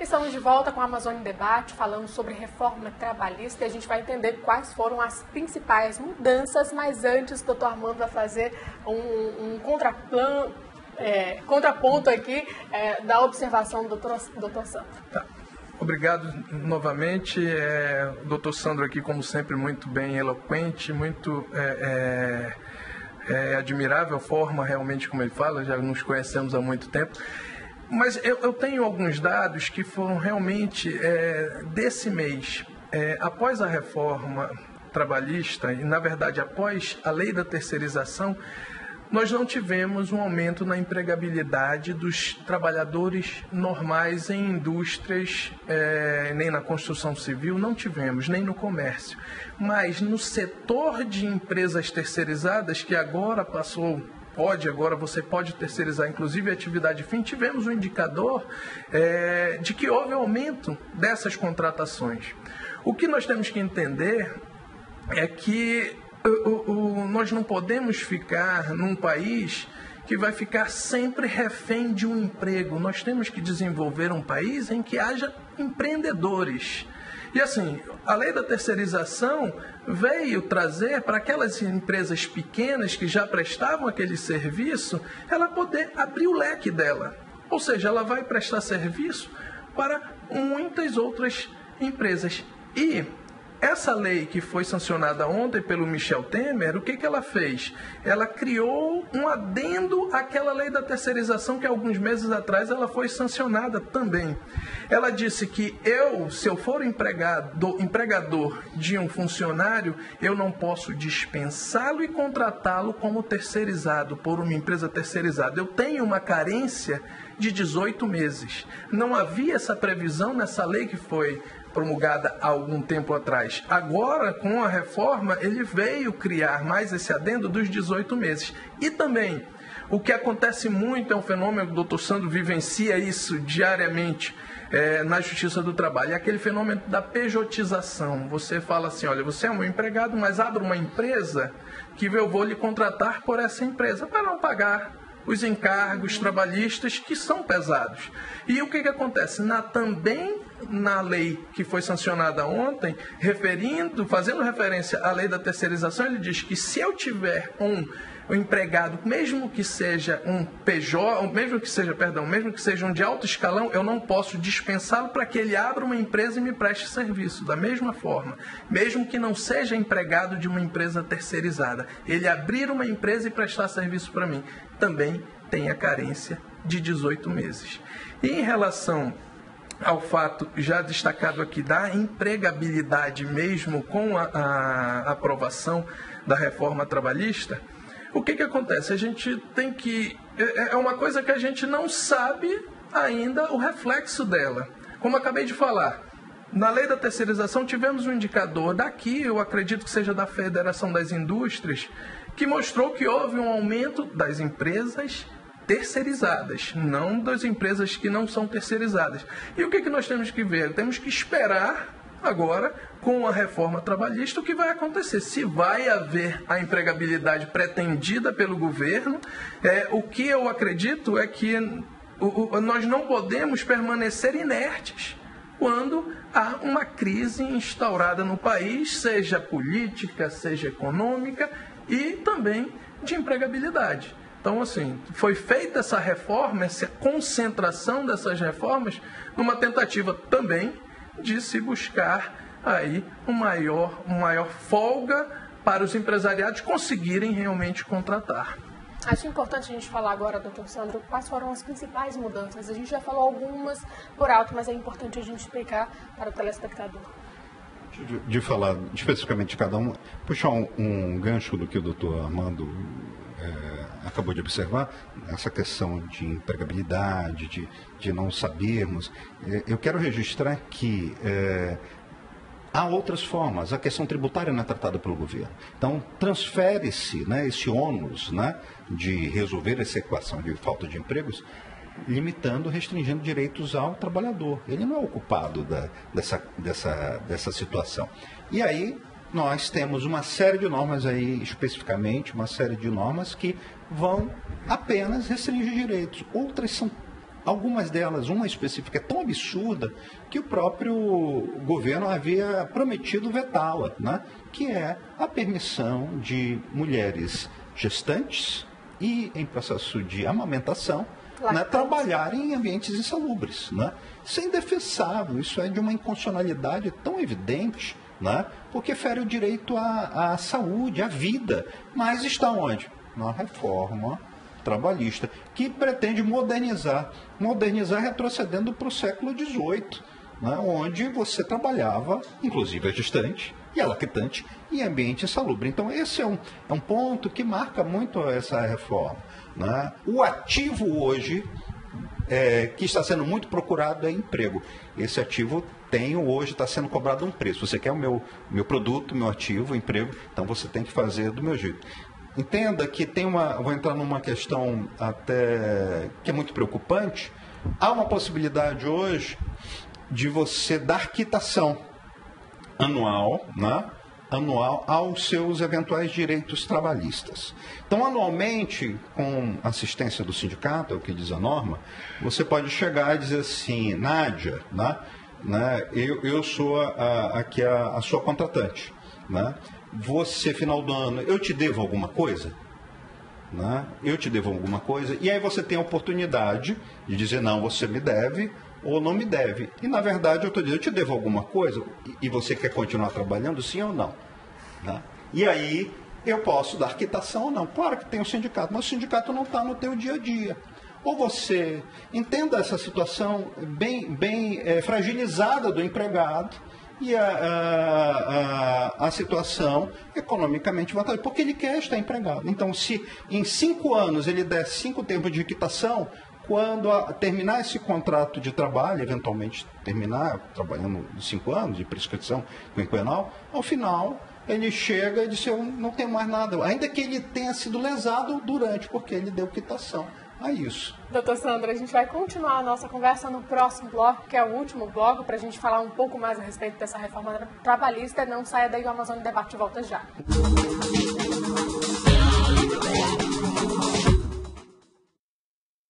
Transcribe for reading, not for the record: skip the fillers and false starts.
Estamos de volta com a Amazônia em Debate, falando sobre reforma trabalhista, e a gente vai entender quais foram as principais mudanças, mas antes o doutor Armando vai fazer um contraponto aqui da observação do doutor Sandro. Tá. Obrigado novamente, o doutor Sandro aqui, como sempre, muito bem eloquente, muito admirável a forma realmente como ele fala, já nos conhecemos há muito tempo. Mas eu tenho alguns dados que foram realmente desse mês, após a reforma trabalhista e, na verdade, após a lei da terceirização, nós não tivemos um aumento na empregabilidade dos trabalhadores normais em indústrias, nem na construção civil, não tivemos, nem no comércio. Mas no setor de empresas terceirizadas, que agora você pode terceirizar, inclusive a atividade fim, tivemos um indicador de que houve aumento dessas contratações. O que nós temos que entender é que nós não podemos ficar num país que vai ficar sempre refém de um emprego. Nós temos que desenvolver um país em que haja empreendedores. E assim, a lei da terceirização veio trazer para aquelas empresas pequenas que já prestavam aquele serviço, ela poder abrir o leque dela. Ou seja, ela vai prestar serviço para muitas outras empresas. E essa lei que foi sancionada ontem pelo Michel Temer, o que ela fez? Ela criou um adendo àquela lei da terceirização que alguns meses atrás ela foi sancionada também. Ela disse que se eu for empregador de um funcionário, eu não posso dispensá-lo e contratá-lo como terceirizado, por uma empresa terceirizada. Eu tenho uma carência de 18 meses. Não havia essa previsão nessa lei que foi promulgada há algum tempo atrás. Agora, com a reforma, ele veio criar mais esse adendo dos 18 meses. E também, o que acontece muito, é um fenômeno, o doutor Sandro vivencia isso diariamente na Justiça do Trabalho, é aquele fenômeno da pejotização. Você fala assim, olha, você é um empregado, mas abre uma empresa que eu vou lhe contratar por essa empresa, para não pagar os encargos trabalhistas que são pesados. E o que acontece? Também na lei que foi sancionada ontem, fazendo referência à lei da terceirização, ele diz que se eu tiver um empregado, mesmo que seja um PJ, mesmo que seja um de alto escalão, eu não posso dispensá-lo para que ele abra uma empresa e me preste serviço. Da mesma forma, mesmo que não seja empregado de uma empresa terceirizada, ele abrir uma empresa e prestar serviço para mim, também tem a carência de 18 meses. E em relação ao fato já destacado aqui da empregabilidade mesmo com a aprovação da reforma trabalhista, o que acontece? A gente tem que... É uma coisa que a gente não sabe ainda o reflexo dela. Como acabei de falar, na lei da terceirização tivemos um indicador daqui, eu acredito que seja da Federação das Indústrias, que mostrou que houve um aumento das empresas terceirizadas, não das empresas que não são terceirizadas. E o que nós temos que ver? Temos que esperar agora, com a reforma trabalhista, o que vai acontecer? Se vai haver a empregabilidade pretendida pelo governo, o que eu acredito é que nós não podemos permanecer inertes quando há uma crise instaurada no país, seja política, seja econômica e também de empregabilidade. Então, assim, foi feita essa reforma, essa concentração dessas reformas, numa tentativa também de se buscar aí uma maior folga para os empresariados conseguirem realmente contratar. Acho importante a gente falar agora, doutor Sandro, quais foram as principais mudanças. A gente já falou algumas por alto, mas é importante a gente explicar para o telespectador. De falar especificamente de cada uma, puxar um gancho do que o doutor Armando acabou de observar, essa questão de empregabilidade, de não sabermos. Eu quero registrar que há outras formas. A questão tributária não é tratada pelo governo. Então, transfere-se, né, esse ônus, né, de resolver essa equação de falta de empregos, limitando, restringindo direitos ao trabalhador. Ele não é o culpado dessa situação. E aí nós temos uma série de normas aí, especificamente, uma série de normas que vão apenas restringir direitos. Outras são Algumas delas, uma específica, é tão absurda que o próprio governo havia prometido vetá-la, né? Que é a permissão de mulheres gestantes e em processo de amamentação, né, trabalharem em ambientes insalubres. Né? Isso é indefensável, isso é de uma inconstitucionalidade tão evidente, né, porque fere o direito à saúde, à vida. Mas está onde? Na reforma trabalhista, que pretende modernizar retrocedendo para o século XVIII, né, onde você trabalhava, inclusive a gestante e a lactante, em ambiente insalubre. Então, esse é um ponto que marca muito essa reforma. Né? O ativo hoje, que está sendo muito procurado, é emprego. Esse ativo hoje está sendo cobrado um preço. Você quer o meu produto, meu ativo, emprego, então você tem que fazer do meu jeito. Entenda que vou entrar numa questão até que é muito preocupante. Há uma possibilidade hoje de você dar quitação anual, né? Anual aos seus eventuais direitos trabalhistas. Então, anualmente, com assistência do sindicato, é o que diz a norma, você pode chegar e dizer assim, Nádia, né? Eu sou aqui a sua contratante, né? Você, final do ano, eu te devo alguma coisa? Né? Eu te devo alguma coisa, e aí você tem a oportunidade de dizer, não, você me deve ou não me deve. E, na verdade, eu estou dizendo, eu te devo alguma coisa e você quer continuar trabalhando, sim ou não? Né? E aí eu posso dar quitação ou não. Claro que tem o sindicato, mas o sindicato não está no teu dia a dia. Ou você entenda essa situação bem fragilizada do empregado e a situação economicamente vantajosa, porque ele quer estar empregado. Então, se em 5 anos ele der 5 tempos de quitação, quando terminar esse contrato de trabalho, eventualmente terminar trabalhando 5 anos de prescrição quinquenal, ao final ele chega e diz, eu não tenho mais nada, ainda que ele tenha sido lesado durante, porque ele deu quitação. É isso. Doutor Sandro, a gente vai continuar a nossa conversa no próximo bloco, que é o último bloco, para a gente falar um pouco mais a respeito dessa reforma trabalhista. Não saia daí, o Amazônia Debate volta já.